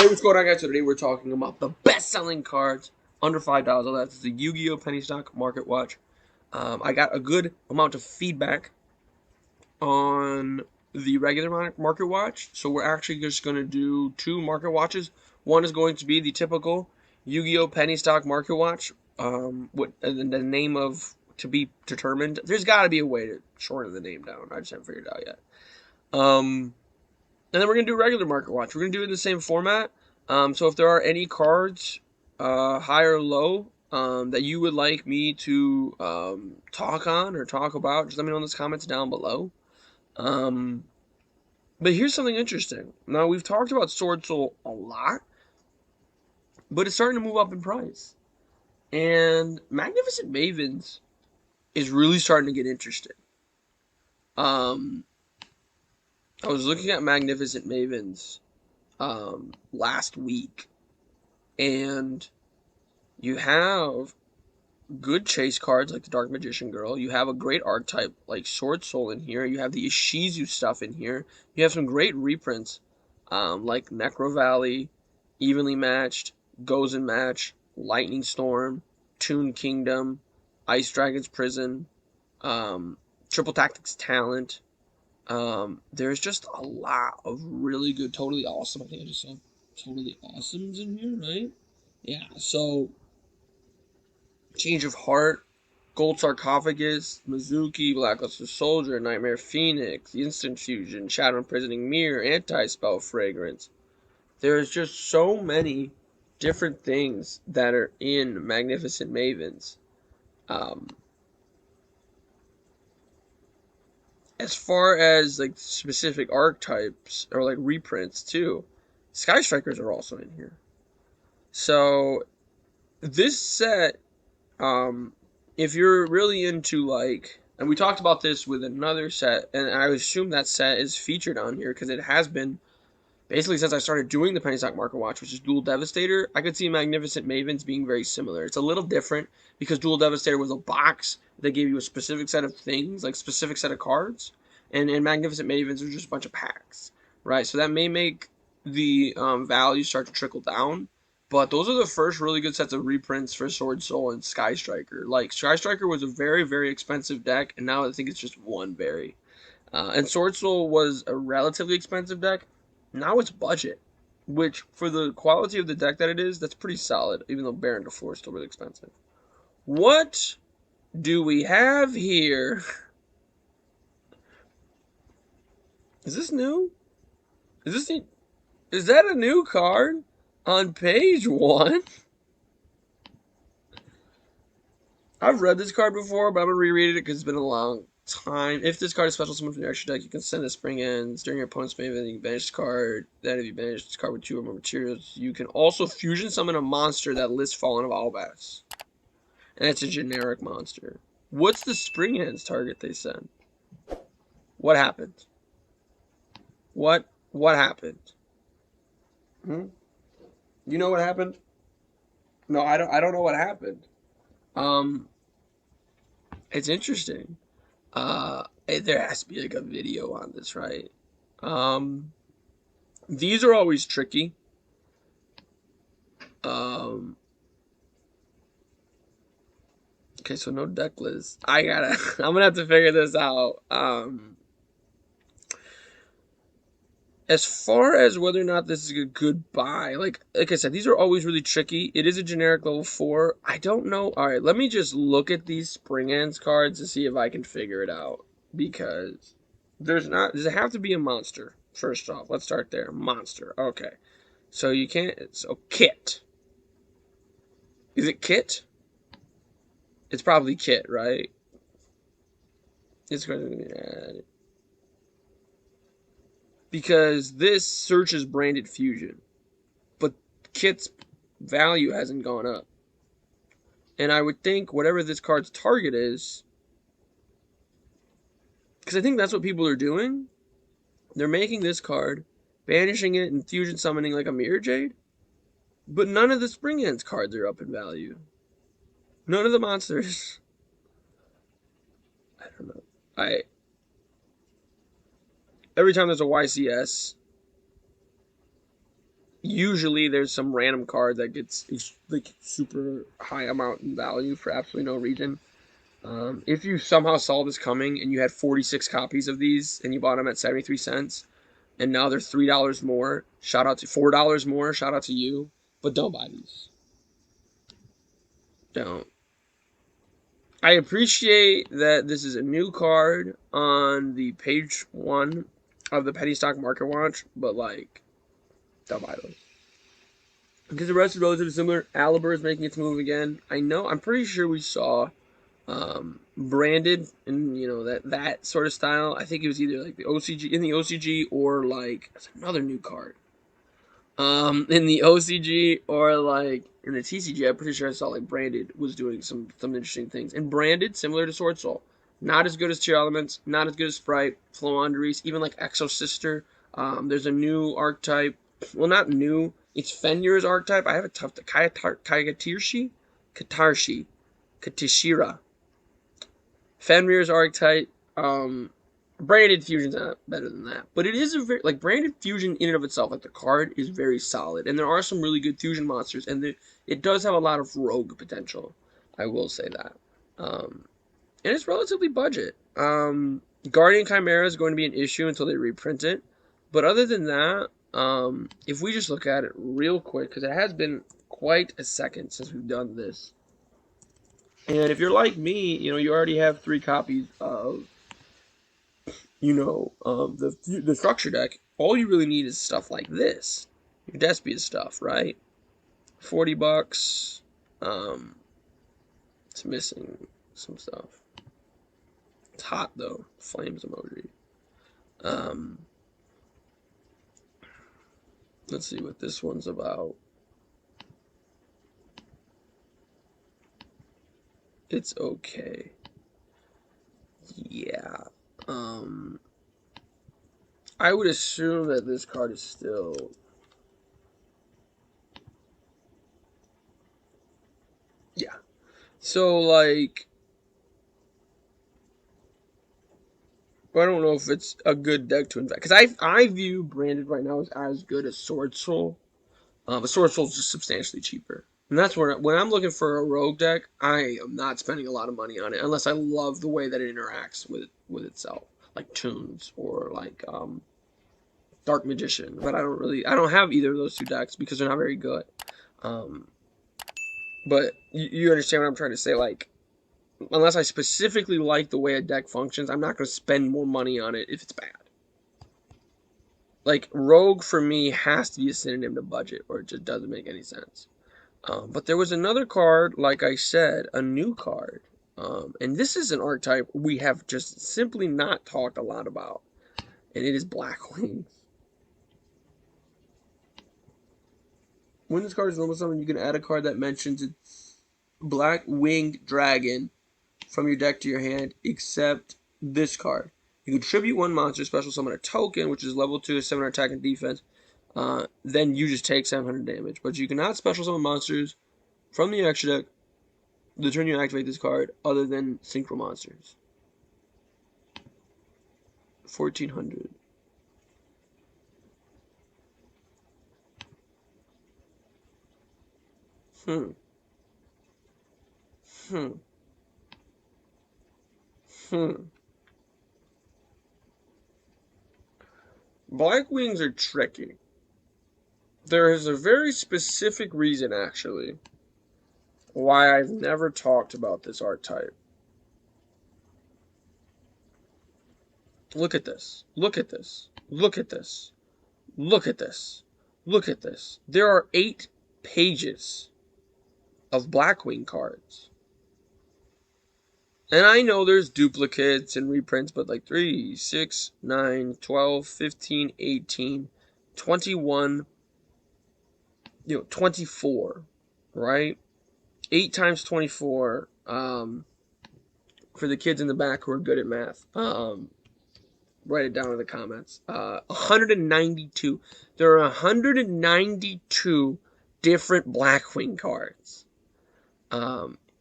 Hey, what's going on, guys? So today we're talking about the best-selling cards under $5. That's the Yu-Gi-Oh! Penny Stock Market Watch. I got a good amount of feedback on the regular market watch, so we're actually just going to do two market watches. One is going to be the typical Yu-Gi-Oh! Penny Stock Market Watch. The name of to be determined. There's got to be a way to shorten the name down. I just haven't figured it out yet. And then we're going to do regular market watch. We're going to do it in the same format. So if there are any cards, high or low, that you would like me to talk on or talk about, just let me know in the comments down below. But here's something interesting. Now, we've talked about Sword Soul a lot, but it's starting to move up in price. And Magnificent Mavens is really starting to get interesting. I was looking at Magnificent Mavens last week, and you have good chase cards like the Dark Magician Girl. You have a great archetype like Sword Soul in here. You have the Ishizu stuff in here. You have some great reprints like Necro Valley, Evenly Matched, Gozen Match, Lightning Storm, Toon Kingdom, Ice Dragon's Prison, Triple Tactics Talent. There's just a lot of really good, totally awesome. I think I just saw totally awesomes in here, right? Yeah, so Change of Heart, Gold Sarcophagus, Mizuki, Blackluster Soldier, Nightmare Phoenix, Instant Fusion, Shadow Imprisoning Mirror, Anti-Spell Fragrance. There's just so many different things that are in Magnificent Mavens. As far as like specific archetypes or like reprints too, Sky Strikers are also in here. So this set, if you're really into like, and we talked about this with another set, and I assume that set is featured on here because it has been basically since I started doing the Penny Stock Market Watch, which is Dual Devastator. I could see Magnificent Mavens being very similar. It's a little different because Dual Devastator was a box that gave you a specific set of things, like specific set of cards, and Magnificent Mavens was just a bunch of packs, right? So that may make the value start to trickle down. But those are the first really good sets of reprints for Sword Soul and Sky Striker. Like, Sky Striker was a very, very expensive deck, and now I think it's just one berry. And Sword Soul was a relatively expensive deck. Now it's budget, which for the quality of the deck that it is, that's pretty solid, even though Baron to 4 is still really expensive. What do we have here? Is this new? Is that a new card on page 1? I've read this card before, but I'm going to reread it because it's been a long time. If this card is special summon from your extra deck, you can send a Spring Ends. During your opponent's main event, you can banish this card. Then if you banish this card with 2 or more materials, you can also fusion summon a monster that lists Fallen of Albas. And it's a generic monster. What's the Spring Ends target they send? What happened? What happened? You know what happened? No, I don't know what happened. It's interesting. There has to be like a video on this, right? These are always tricky. Okay, so no deck list. I'm gonna have to figure this out. As far as whether or not this is a good buy, like I said, these are always really tricky. It is a generic level 4. I don't know. All right, let me just look at these Spring Ends cards to see if I can figure it out. Because does it have to be a monster? First off, let's start there. Monster. Okay. So you can't, so Kit. Is it Kit? It's probably Kit, right? It's going to be because this searches branded fusion, but Kit's value hasn't gone up. And I would think whatever this card's target is, because I think that's what people are doing, they're making this card, banishing it, and fusion summoning like a Mirror Jade, but none of the Spring Ends cards are up in value. None of the monsters. I don't know. Every time there's a YCS, Usually there's some random card that gets like super high amount in value for absolutely no reason. If you somehow saw this coming and you had 46 copies of these and you bought them at 73 cents and now they're $3 more, shout out to $4 more, shout out to you. But don't buy these. Don't. I appreciate that this is a new card on the page 1 of the Penny Stock Market Watch, but like, don't buy those. Because the rest is relatively similar. Aliber is making its move again. I'm pretty sure we saw branded and that sort of style. I think it was either like the OCG or like that's another new card. In the OCG or like in the TCG, I'm pretty sure I saw like branded was doing some interesting things. And branded, similar to Sword Soul, not as good as Tier Elements, not as good as Sprite, Flowandrease, even like Exo Sister. There's a new archetype. Well, not new. It's Fenrir's archetype. I have a tough Kayatirshi, Katishira. Fenrir's archetype. Branded Fusion's not better than that, but it is a very like Branded Fusion in and of itself. Like the card is very solid, and there are some really good fusion monsters, and it does have a lot of rogue potential. I will say that, and it's relatively budget. Guardian Chimera is going to be an issue until they reprint it, but other than that, if we just look at it real quick, because it has been quite a second since we've done this, and if you're like me, you already have 3 copies of the structure deck. All you really need is stuff like this. Your Despia stuff, right? $40. It's missing some stuff. It's hot though. Flames emoji. Let's see what this one's about. It's okay. Yeah. I would assume that this card is still... Yeah. So, like... I don't know if it's a good deck to invest. Because I view Branded right now as good as Sword Soul. But Sword Soul is just substantially cheaper. And that's where, when I'm looking for a rogue deck, I am not spending a lot of money on it. Unless I love the way that it interacts with itself. Like Tunes or like Dark Magician. But I don't have either of those 2 decks because they're not very good. But you understand what I'm trying to say. Like, unless I specifically like the way a deck functions, I'm not going to spend more money on it if it's bad. Like, Rogue for me has to be a synonym to budget, or it just doesn't make any sense. But there was another card, like I said, a new card. And this is an archetype we have just simply not talked a lot about. And it is Black Wings. When this card is normal summon, you can add a card that mentions its Black Winged Dragon from your deck to your hand, except this card. You can tribute 1 monster, special summon a token, which is level 2, 700 attack and defense. Then you just take 700 damage. But you cannot special summon monsters from the extra deck the turn you activate this card, other than synchro monsters. 1400. Hmm. Hmm. Hmm. Black Wings are tricky. There is a very specific reason, actually, why I've never talked about this archetype. Look at this. Look at this. Look at this. Look at this. Look at this. There are 8 pages of Blackwing cards. And I know there's duplicates and reprints, but like 3, 6, 9, 12, 15, 18, 21, 24, right? 8 times 24, for the kids in the back who are good at math, write it down in the comments. 192. There are 192 different Blackwing cards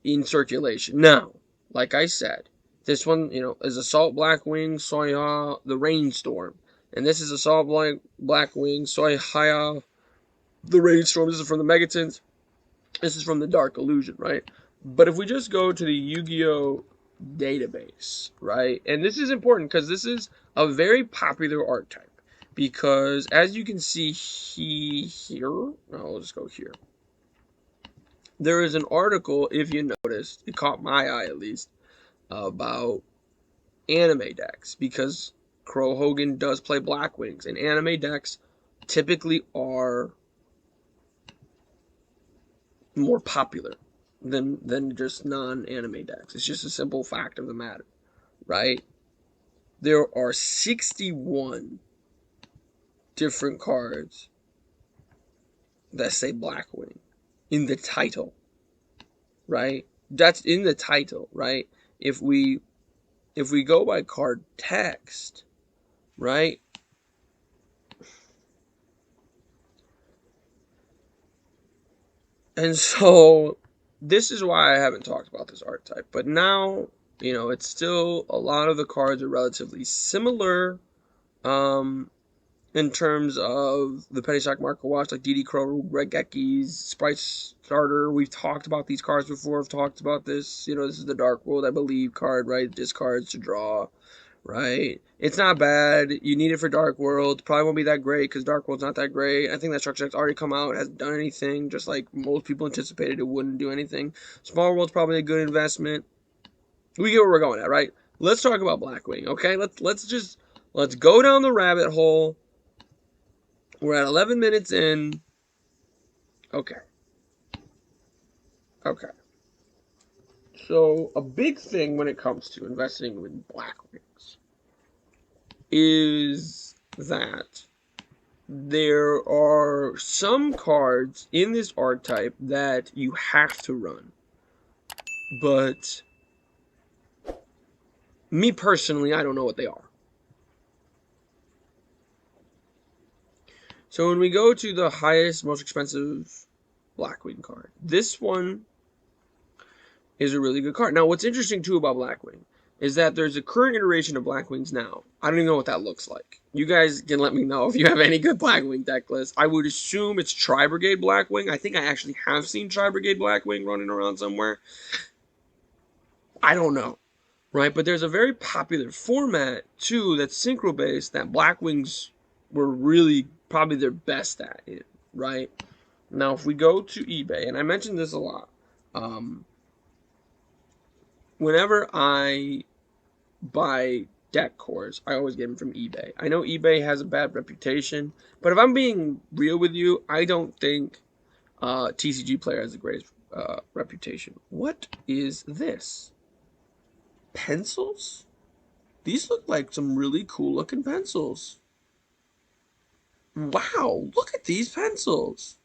in circulation. Now, like I said, this one, is Assault Blackwing, Soya, the Rainstorm. And this is Assault Blackwing, Soya, the Rainstorm. This is from the Megatons. This is from the Dark Illusion, right? But if we just go to the Yu-Gi-Oh database, right? And this is important because this is a very popular archetype. Because as you can see here, I'll just go here. There is an article, if you noticed, it caught my eye at least, about anime decks. Because Crow Hogan does play Blackwings, and anime decks typically are more popular than just non-anime decks. It's just a simple fact of the matter, right? There are 61 different cards that say Blackwing in the title, right? That's in the title, right? If we go by card text, right? And so this is why I haven't talked about this archetype. But now, it's still, a lot of the cards are relatively similar in terms of the Penny Stock Market Watch, like DD Crow, Red Geki's, Sprite Starter. We've talked about these cards before. I've talked about this. This is the Dark World, I believe, card, right? Discards to draw, right? It's not bad. You need it for Dark World. Probably won't be that great because Dark World's not that great. I think that structure deck's already come out. It hasn't done anything, just like most people anticipated it wouldn't do anything. Small World's probably a good investment. We get where we're going at, right? Let's talk about Blackwing, okay? Let's go down the rabbit hole. We're at 11 minutes in. Okay. So, a big thing when it comes to investing in Blackwings is that there are some cards in this archetype that you have to run. But me personally, I don't know what they are. So when we go to the highest, most expensive Blackwing card, this one is a really good card. Now, what's interesting too about Blackwing is that there's a current iteration of Blackwings now. I don't even know what that looks like. You guys can let me know if you have any good Blackwing deck lists. I would assume it's Tri-Brigade Blackwing. I think I actually have seen Tri-Brigade Blackwing running around somewhere. I don't know, right? But there's a very popular format too that's synchro-based that Blackwings were really probably their best at it, right? Now, if we go to eBay, and I mentioned this a lot, whenever I buy deck cores, I always get them from eBay. I know eBay has a bad reputation, but if I'm being real with you, I don't think TCG Player has the greatest reputation. What is this? Pencils? These look like some really cool looking pencils. Wow, look at these pencils.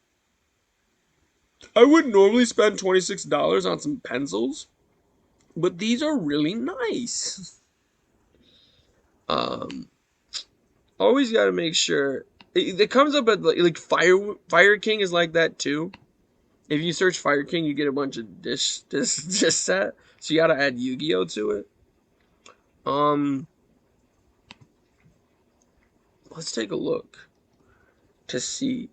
I wouldn't normally spend $26 on some pencils, but these are really nice. Always got to make sure it comes up at like Fire King is like that too. If you search Fire King, you get a bunch of dish set, so you got to add Yu-Gi-Oh to it. Let's take a look to see.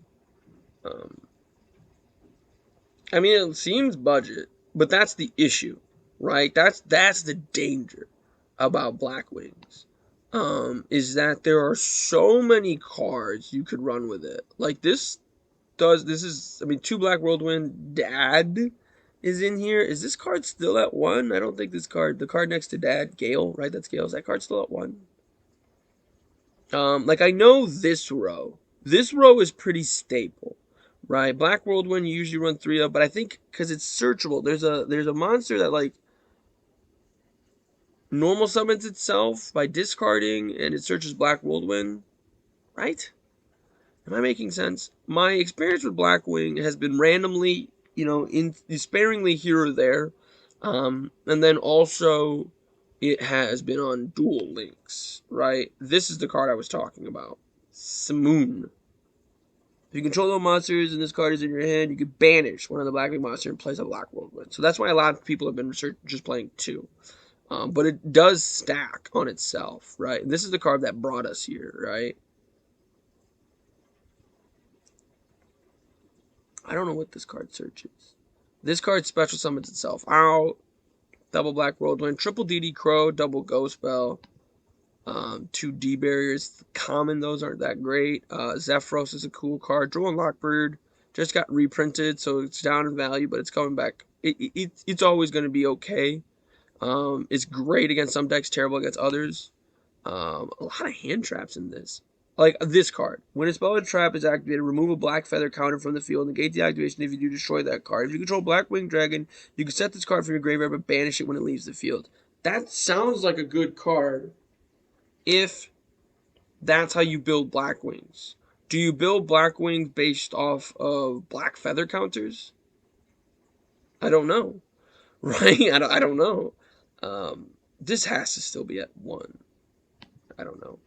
I mean, it seems budget, but that's the issue, right? That's the danger about Blackwings. Is that there are so many cards you could run with it. Like this is, I mean, 2 Black Whirlwind, Dad is in here. Is this card still at 1? I don't think the card next to Dad, Gale, right? That's Gale. Is that card still at 1? Like I know this row. This row is pretty staple, right? Black Whirlwind you usually run 3 of, but I think because it's searchable, there's a monster that like normal summons itself by discarding, and it searches Black Whirlwind, right? Am I making sense? My experience with Blackwing has been randomly, sparingly here or there, and then also it has been on Duel Links, right? This is the card I was talking about, Simoon. If you control those monsters and this card is in your hand, you can banish one of the Blackwing monsters and place a Black Whirlwind. So that's why a lot of people have been just playing 2. But it does stack on itself, right? And this is the card that brought us here, right? I don't know what this card searches. This card special summons itself out. Double Black Whirlwind, triple DD Crow, double Ghost Bell, 2D barriers. Common, those aren't that great. Zephyros is a cool card. Droll Lockbird just got reprinted, so it's down in value, but it's coming back. It's always going to be okay. It's great against some decks, terrible against others. A lot of hand traps in this. Like this card. When a spell or trap is activated, remove a black feather counter from the field. Negate the activation if you do destroy that card. If you control Black Winged Dragon, you can set this card from your graveyard but banish it when it leaves the field. That sounds like a good card if that's how you build Black Wings. Do you build Black Wings based off of black feather counters? I don't know. Right? I don't know. This has to still be at 1. I don't know.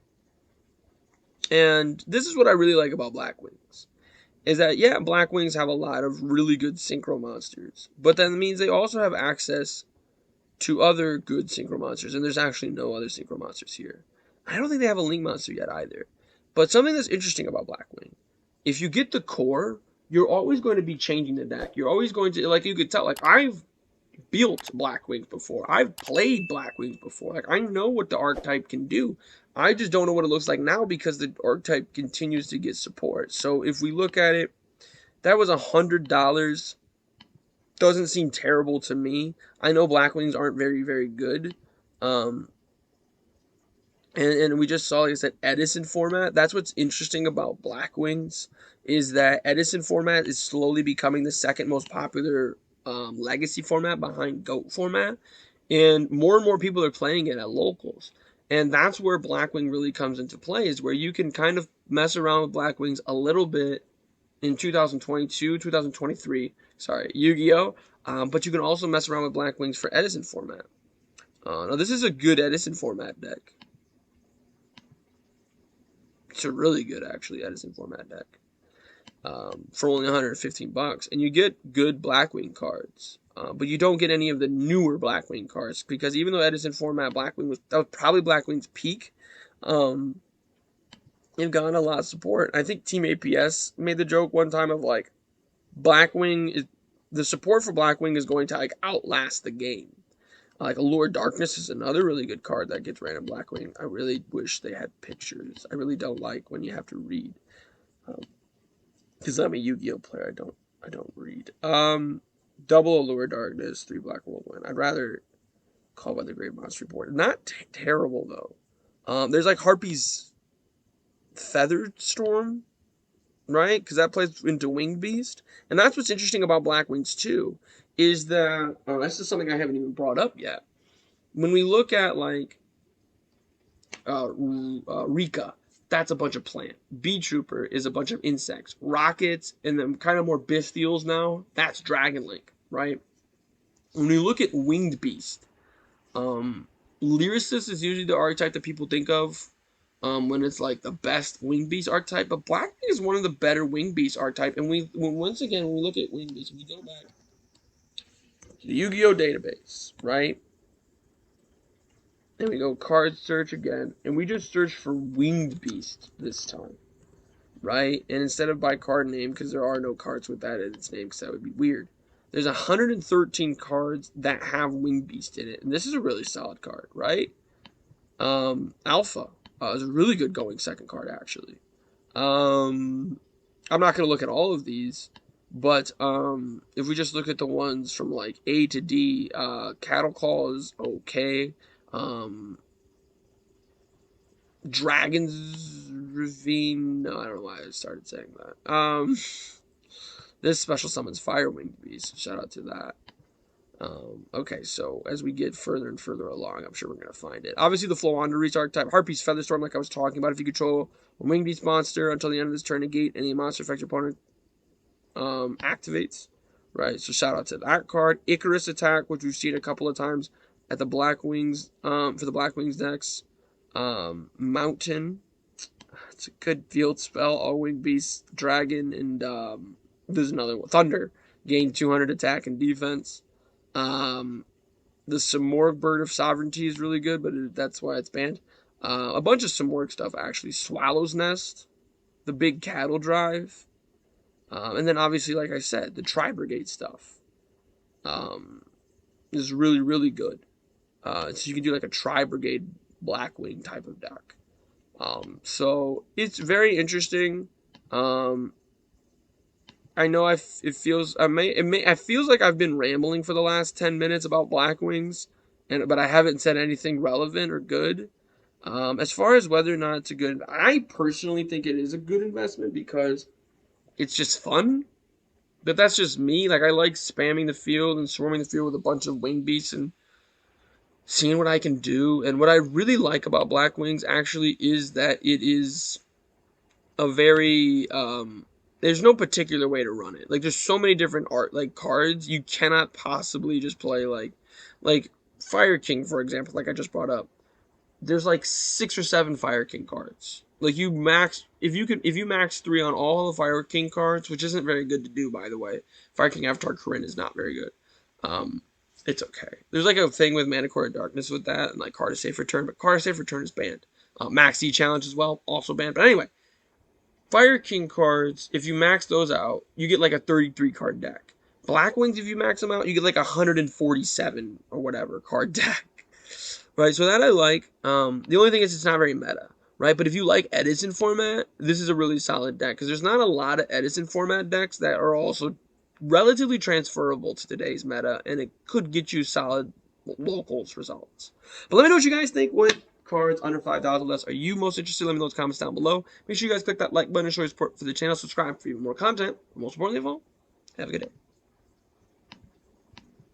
And this is what I really like about Black Wings. Is that, yeah, Black Wings have a lot of really good synchro monsters. But that means they also have access to other good synchro monsters. And there's actually no other synchro monsters here. I don't think they have a link monster yet either. But something that's interesting about Black Wing. If you get the core, you're always going to be changing the deck. You're always going to, like you could tell, like I've built Black Wings before. I've played Black Wings before. Like I know what the archetype can do. I just don't know what it looks like now because the archetype continues to get support. So if we look at it, that was $100. Doesn't seem terrible to me. I know Black Wings aren't very, very good. And we just saw, like I said, Edison format. That's what's interesting about Black Wings is that Edison format is slowly becoming the second most popular legacy format behind GOAT format. And more people are playing it at locals. And that's where Blackwing really comes into play, is where you can kind of mess around with Blackwings a little bit in 2022, 2023, Yu-Gi-Oh! But you can also mess around with Blackwings for Edison format. Now, this is a good Edison format deck. It's a really good, actually, Edison format deck. For only $115. And you get good Blackwing cards. But you don't get any of the newer Blackwing cards, because even though Edison format Blackwing was probably Blackwing's peak, they've gotten a lot of support. I think Team APS made the joke one time of like, the support for Blackwing is going to like outlast the game. Like Allure Darkness is another really good card that gets random Blackwing. I really wish they had pictures. I really don't like when you have to read, because I'm a Yu-Gi-Oh player. I don't read. Double Allure Darkness, 3 Black Whirlwind. I'd rather Call by the Great Monster Report. Not terrible, though. There's like Harpy's Feathered Storm, right? Because that plays into Winged Beast. And that's what's interesting about Black Wings, too, is that, this is something I haven't even brought up yet. When we look at, like, Rika, that's a bunch of plant. Bee Trooper is a bunch of insects. Rockets, and then kind of more Bisthials now, that's Dragon Link, right? When we look at Winged Beast, Lyricist is usually the archetype that people think of when it's like the best Winged Beast archetype, but Black Wing is one of the better Winged Beast archetype. And once again, when we look at Winged Beast, we go back to the Yu-Gi-Oh database, right? And we go card search again, and we just search for Winged Beast this time, right? And instead of by card name, because there are no cards with that in its name, because that would be weird. There's 113 cards that have Winged Beast in it, and this is a really solid card, right? Alpha is a really good going second card, actually. I'm not going to look at all of these, but if we just look at the ones from like A to D, Cattle Call is okay. Dragon's Ravine, no, I don't know why I started saying that. This special summons Fire Winged Beast, shout out to that. Okay, so as we get further and further along, I'm sure we're going to find it. Obviously, the Flowandereese archetype, Harpy's Featherstorm, like I was talking about. If you control a Winged Beast monster until the end of this turn, negate any monster effect your opponent activates. Right, so shout out to that card. Icarus Attack, which we've seen a couple of times at the Black Wings, for the Black Wings decks. Mountain, it's a good field spell. All Winged Beast, Dragon, and there's another one. Thunder, gain 200 attack and defense. The Samorg Bird of Sovereignty is really good, but that's why it's banned. A bunch of Samorg stuff, actually. Swallow's Nest, the Big Cattle Drive, And then obviously, like I said, the Tri Brigade stuff um, is really, really good. So you can do like a Tri Brigade Blackwing type of deck. So it's very interesting. Um, I know it feels it feels like I've been rambling for the last 10 minutes about Blackwings, but I haven't said anything relevant or good. As far as whether or not it's a good, I personally think it is a good investment because it's just fun. But that's just me. Like I like spamming the field and swarming the field with a bunch of wing beasts and seeing what I can do. And what I really like about Black Wings actually is that it is a very there's no particular way to run it. Like there's so many different art like cards. You cannot possibly just play like Fire King, for example, like I just brought up. There's like 6 or 7 Fire King cards. Like you max if you max 3 on all the Fire King cards, which isn't very good to do by the way. Fire King Avatar Corinne is not very good. Um it's okay. There's like a thing with Mana Core of Darkness with that, and like Card of Safe Return, but Card of Safe Return is banned. Max E Challenge as well, also banned. But anyway, Fire King cards, if you max those out, you get like a 33 card deck. Black Wings, if you max them out, you get like a 147 or whatever card deck. Right, so that I like. The only thing is it's not very meta, right? But if you like Edison format, this is a really solid deck because there's not a lot of Edison format decks that are also relatively transferable to today's meta, and it could get you solid locals results. But let me know what you guys think. What cards under 5,000 less are you most interested? Let me know in the comments down below. Make sure you guys click that like button to show your support for the channel. Subscribe for even more content. And most importantly of all, have a good day.